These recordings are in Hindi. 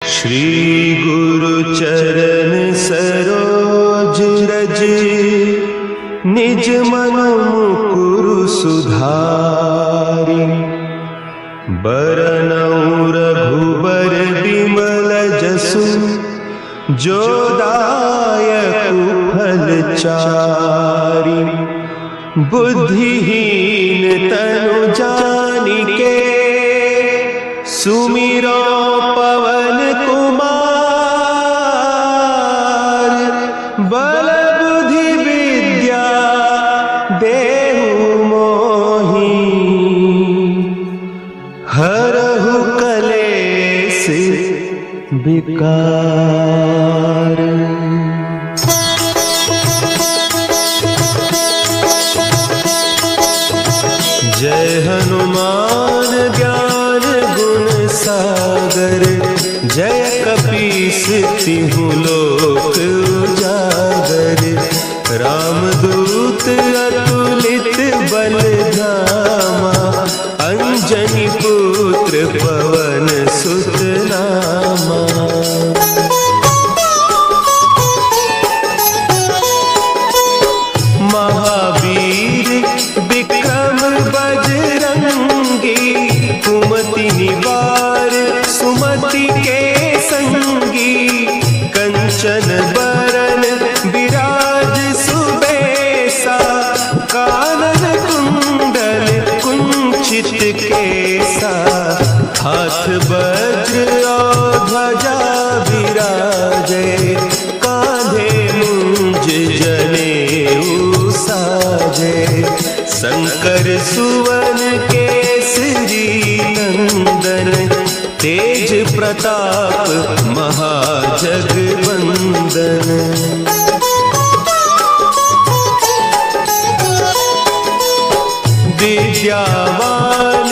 श्री गुरु चरण सरोज रज, निज मन मुकुरु सुधारि। बरनउँ रघुबर बिमल जसु, जो दायक फल चारि। बुद्धिहीन तनु जानिके, सुमिरो पवन कुमार। बल बुद्धि विद्या देहु मोहि, हरहु कलेस विकार। जय हनुमान ज्ञान गुण सागर, जय कपीस तिहु लोक उजागर। रामदूत अतुलित बल धामा, अंजनी पुत्र पवन सुत नामा। महावीर विक्रम बजरंगी, कुमति निवार सुमति के संगी। कंचन बरन विराज सुबेसा, कानन कुंडल कुंचित केसा। हाथ वज्र और ध्वजा विराजे, कांधे मुंज जनेऊ साजे। शंकर सुवन केसरी नंदन, तेज प्रताप महाजगवंदन। विद्यावान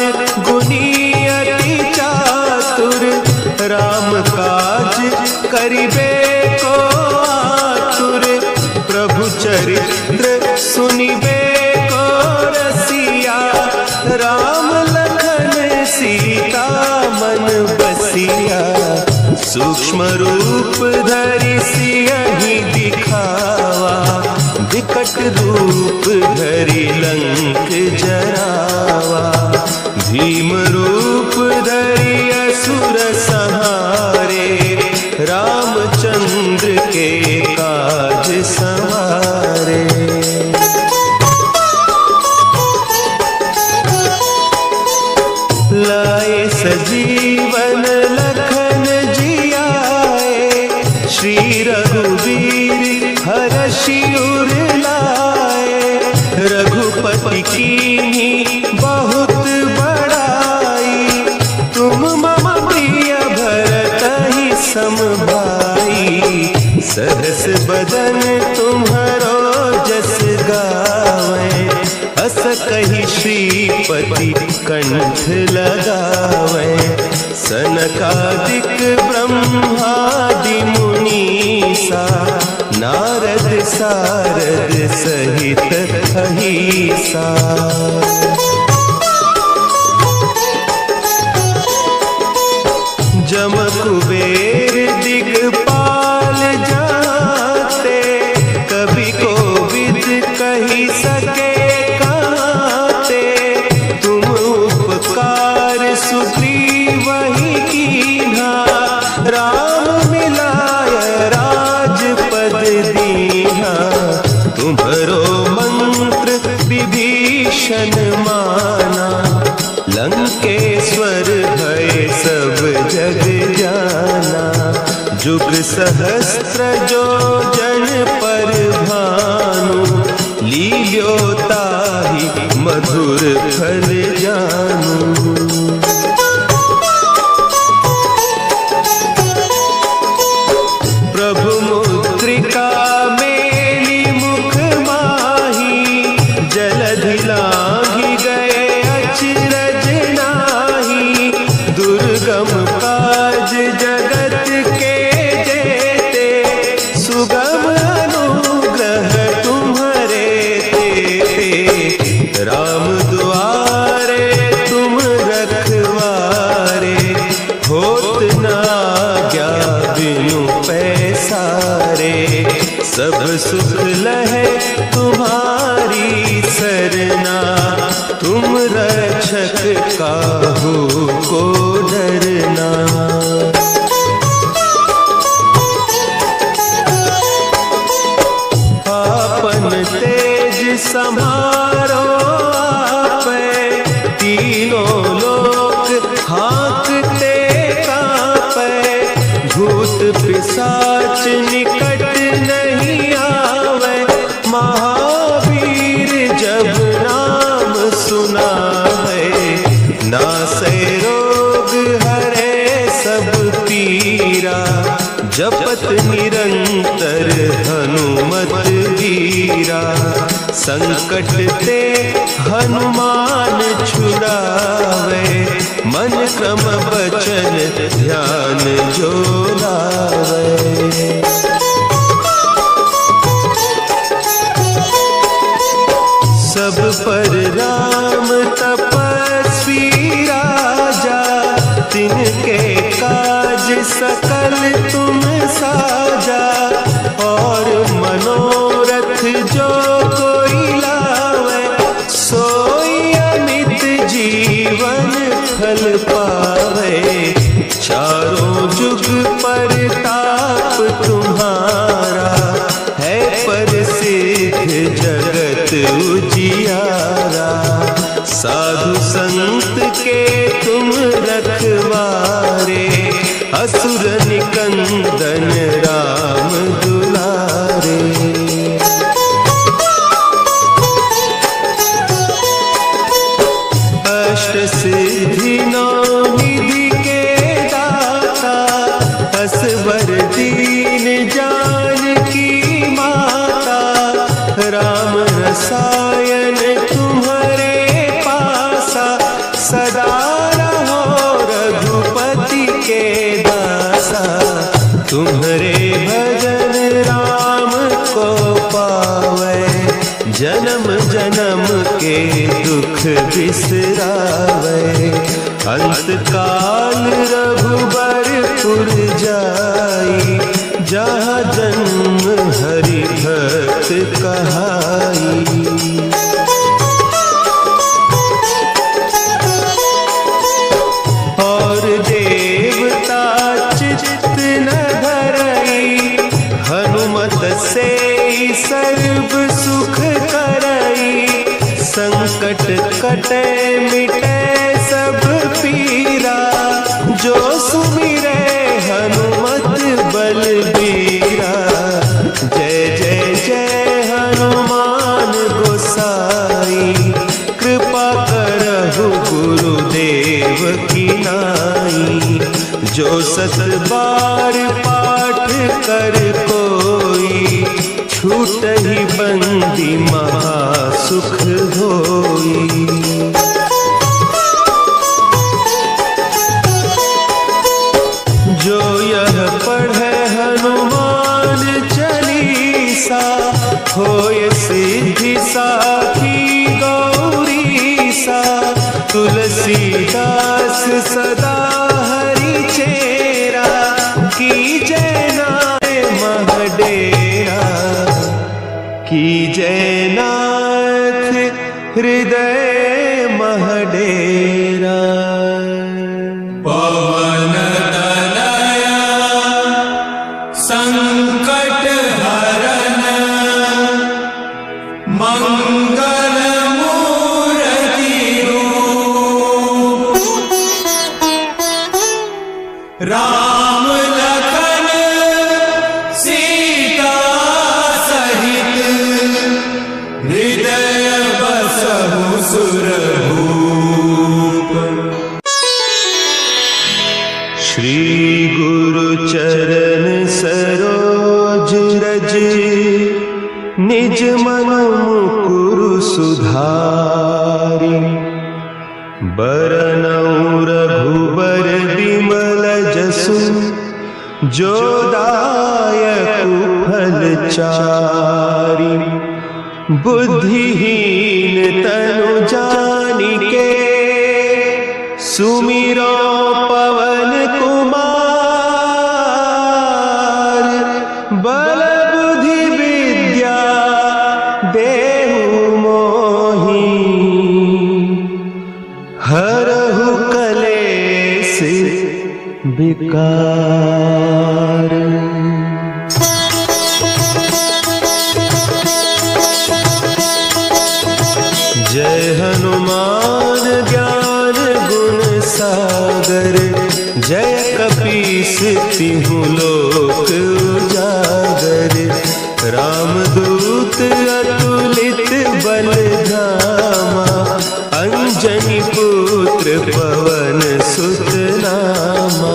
गुणी अति चातुर, राम काज करिबे को आतुर। प्रभु चरित्र सुनिबे को रसिया, राम लखन सीता मन बसिया। सूक्ष्म रूप धरि सियहि दिखावा, विकट रूप धरि लंक जरावा। भीम रूप धरि असुर संहारे, रामचंद्र के काज सवारे। लाए सजीवन लखन जियाए, श्री रघुवीर हरषि उर लाए। रघुपति कीन्ही बहुत बड़ाई, तुम मम प्रिय भरतहि सम भाई। सहस बदन तुम्हरो जस गावें, अस कहि श्रीपति कंठ लगावें। सनकादिक ब्रह्मादि मुनीसा, नारद सारद सहित अहीसा। जम कुबेर दिगपाल जाते, कवि कोविद कहि सके काते। तुम उपकार सुग्रीवहि कीन्हा, राम मिलाय राजपद दीन्हा। तुम्हरो मंत्र विभीषण माना, लंकेश्वर भय सब जग जाना। जुग सहस्त्र जो जन पर भानु, लील्यो ताहि मधुर फल जानू। प्रभु मुद्रिका मेली मुख माही, जलधि लांघि गए अचरज नाही। दुर्गम काज जगत के जेते, सुगम सब सुख लहे तुम्हारी सरना, तुम रक्षक काहू को डरना। आपन तेज संभारो आपे, तीनों लोक हाँकते कांपे। भूत पिशाच निकट नहीं आवे, महावीर जब नाम सुनावे। नासे रोग हरे सब पीरा, जपत निरंतर हनुमत वीरा। संकट ते हनुमान छुड़ावे, मन क्रम बचन ध्यान जो लावे। सब पर राम तपस्वी राजा, तिनके काज सकल तुम साजा। और मनोरथ जो कोई लावे, सोई अमित जीवन फल पावे। चारों जुग परताप तुम्हारा, है प्रसिद्ध जगत उजियारा। साधु संत के तुम रखवारे, असुर निकंदन राम दुलारे। अष्ट सिद्धि नौ निधि के दाता, असवर दीन जानकी माता। राम रसायन तुम्हारे पासा, सदा रहो रघुपति के दासा। तुम्हारे भजन राम को पावे, जन्म जन्म के दुख बिसरावे। अंत काल रघुबरपुर जाई, जहाँ जन्म हरि भक्त कहाई। और देवता चित्त न धरई, हनुमत से सर्व सुख करई। संकट कटे मिटे सब पीरा, जो सुमिरे हनुमत बलबीरा। जय जय जय हनुमान गोसाई, कृपा करहु गुरुदेव की नाई। जो सत बार पाठ कर कोई, छूट ही बंदी महासुख होई। जो यह पढ़े हनुमान चालीसा, होय सिद्धि साखी गौरीसा। तुलसीदास सदा हरि चेरा, की जय नाथ महडेरा। की जय नाथ हृदय महडेरा। पवन तनया संकट हरन, मंगल मूर्ति रूप। राम लखन सीता सहित, हृदय बसहु सुरभूप। श्री गुरु चरण सरोज रज, निज मन मुकुरु सुधारि। बरनउँ रघुबर विमल जसु, जो दायक फल चारि। बुद्धिहीन तनु जानिके, सुमिरो पवन कुमार। बल बुद्धि जय हनुमान ज्ञान गुण सागर, जय कपीस तिहु लोक उजागर। रामदूत अतुलित बल धामा, अंजनी पुत्र पवन सुत नामा।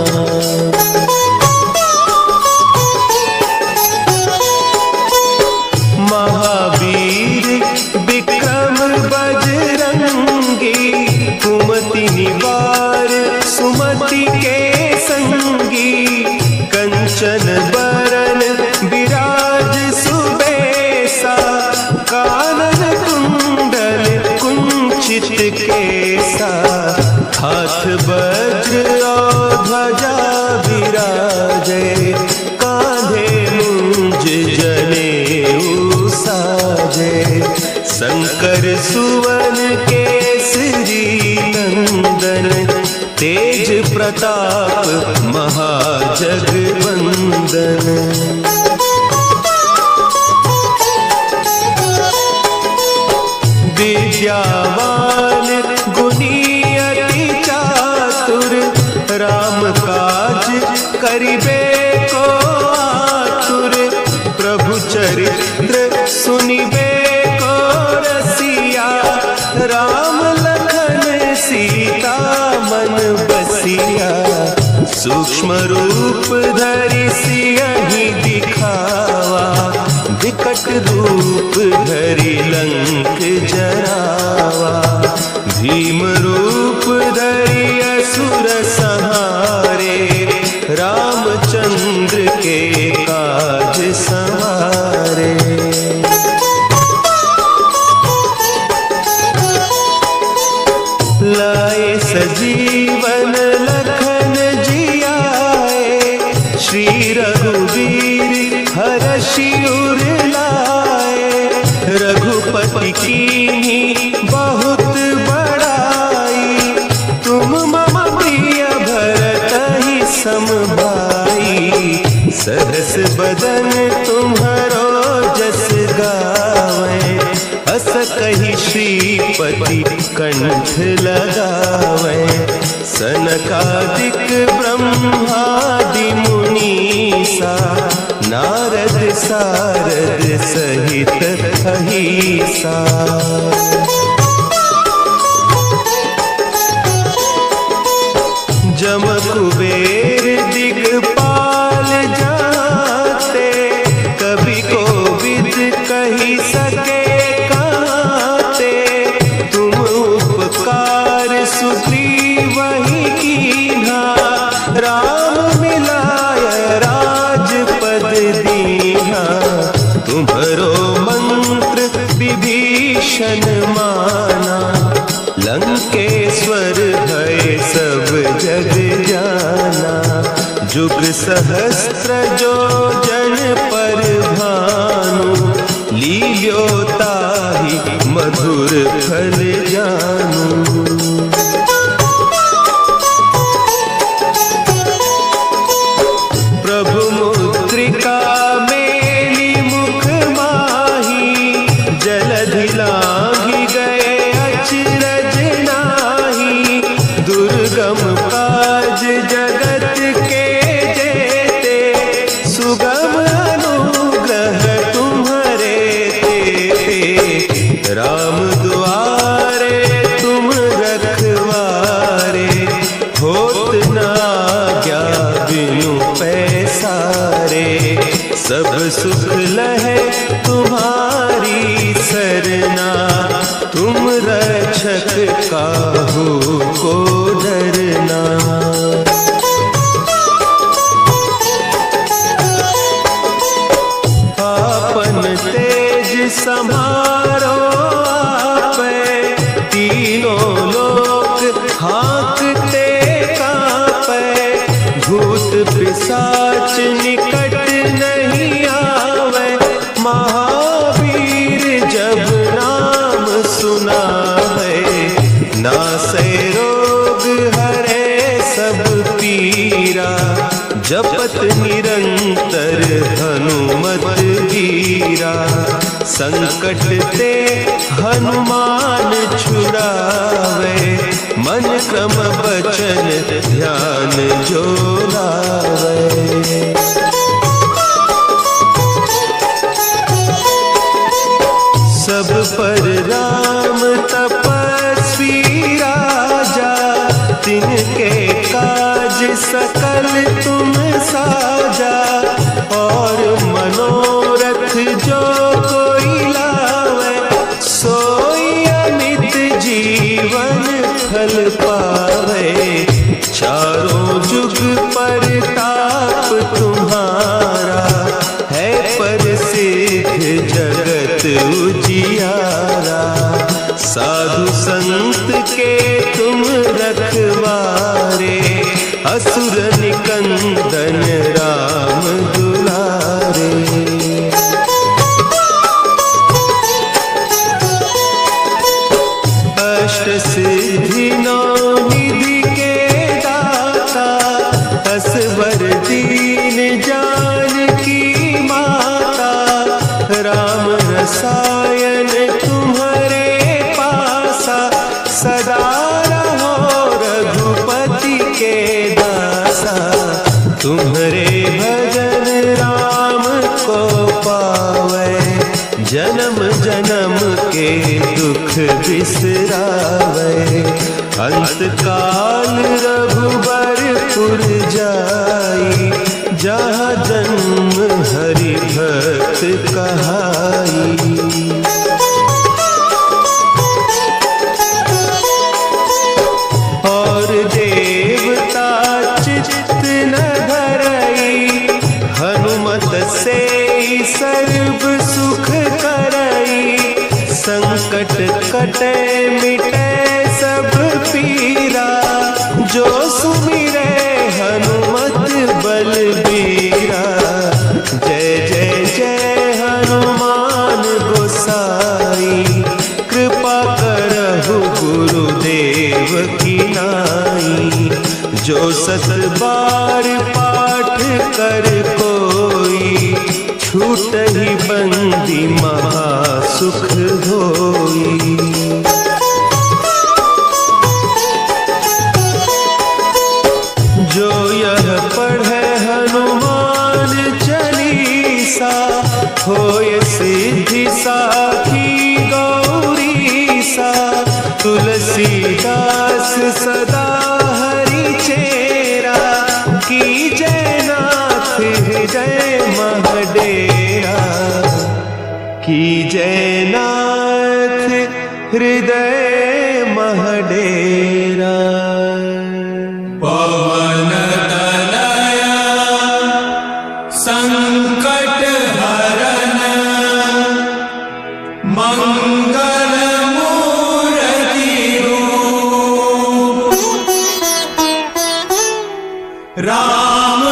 महावीर विक्रम बजरंगी, कुमति निवार सुमति के संगी। कंचन बरन विराज सुबेसा, कानन कुंडल कुंचित केसा। हाथ वज्र और ध्वजा विराजे, कांधे मुंज जनेऊ साजे। शंकर सुवन केसरी नंदन, तेज प्रताप महाजगवंदन। विद्यावान गुणी अति चातुर, राम काज करिबे को आतुर। प्रभु चरित्र सुनिबे को रसिया, राम लखन सीता मन बसिया। सूक्ष्म रूप धरि सियहि दिखावा, विकट रूप धरि लंक जरावा। भीम रूप धरि असुर संहारे, रामचंद्र के काज संवारे। लाए सजीवन लखन जियाए, श्री रघुवीर हरषि उर लाए। रघुपति कीन्ही बहुत बड़ाई, तुम मम प्रिय भरतहि सम भाई। सहस बदन तुम्हरो जस गावें, अस कहि श्रीपति कंठ लगावें। सनकादिक ब्रह्मादि मुनीसा, नारद सारद सहित अहीसा। जम कुबेर दिगपाल जाते, कवि कोविद कहि सके कहते। तुम उपकार सुग्रीवहि कीन्हा, राम मिलाय राजपद दीन्हा। तुम्हरो मंत्र विभीषण माना, लंकेश्वर भय सब जग जाना। जुग सहस्त्र जो जन पर भानु, लील्यो ताहि मधुर फल जानू। प्रभु मुद्रिका मेली मुख माही, जलधि लांघि गए अचरज नाही। दुर्गम काज जगत के जेते, सुगम अनुग्रह तुम्हारे तेते। राम दुआरे तुम रखवारे, होत न आज्ञा बिनु पैसारे। सब सुख लहे तुम्हारी सरना, तुम रक्षक काहू को डरना। आपन तेज समारो आपे, तीनों लोक हाँकते कांपे। भूत पिशाच निकट नहीं आवे, महावीर जब नाम सुनावे। नासै रोग हरे सब पीरा, जप जपत निरंतर हनुमत वीरा, संकट ते हनुमान छुड़ावे, मन क्रम बचन ध्यान जो लावे। सब पर राम तपस्वी राजा, तिनके काज सकल तुम साजा, और मनोरथ जो कोई लावे, सोई अमित जीवन फल पावे। चारों जुग परताप तुम्हारा, है प्रसिद्ध जगत उजियारा। साधु संत के तुम रखवारे, असुर निकंदन राम दुलारे। अष्ट सिद्धि नौ निधि के दाता, असवर दीन जानकी माता। राम रसायन तुम्हारे पासा, सदा रहो रघुपति के दासा। तुम्हारे भजन राम को पावे, जन्म जन्म के दुख बिसरावे। अंत काल रघुबरपुर जाई, जहाँ जन्म हरि भक्त कहाई। और देवता चित्त न धरई, हनुमत से सर्व सुख करई। संकट कटे मिटे सब पीरा, जो सुमिरे हनुमत बलबीरा। जय जय जय हनुमान गोसाई, कृपा करहु गुरुदेव की नाई। जो सत बार पाठ कर कोई, छूटहि बंदी महा सुख होई। जो यह पढ़े हनुमान चालीसा, होय सिद्धि साखी गौरीसा। तुलसीदास सदा हरि चेरा, कीजय नाथ हृदय महडेरा। कीजय नाथ हृदय महडेरा। पवन तनया संकट हरन, मंगल मूर्ति रूप। राम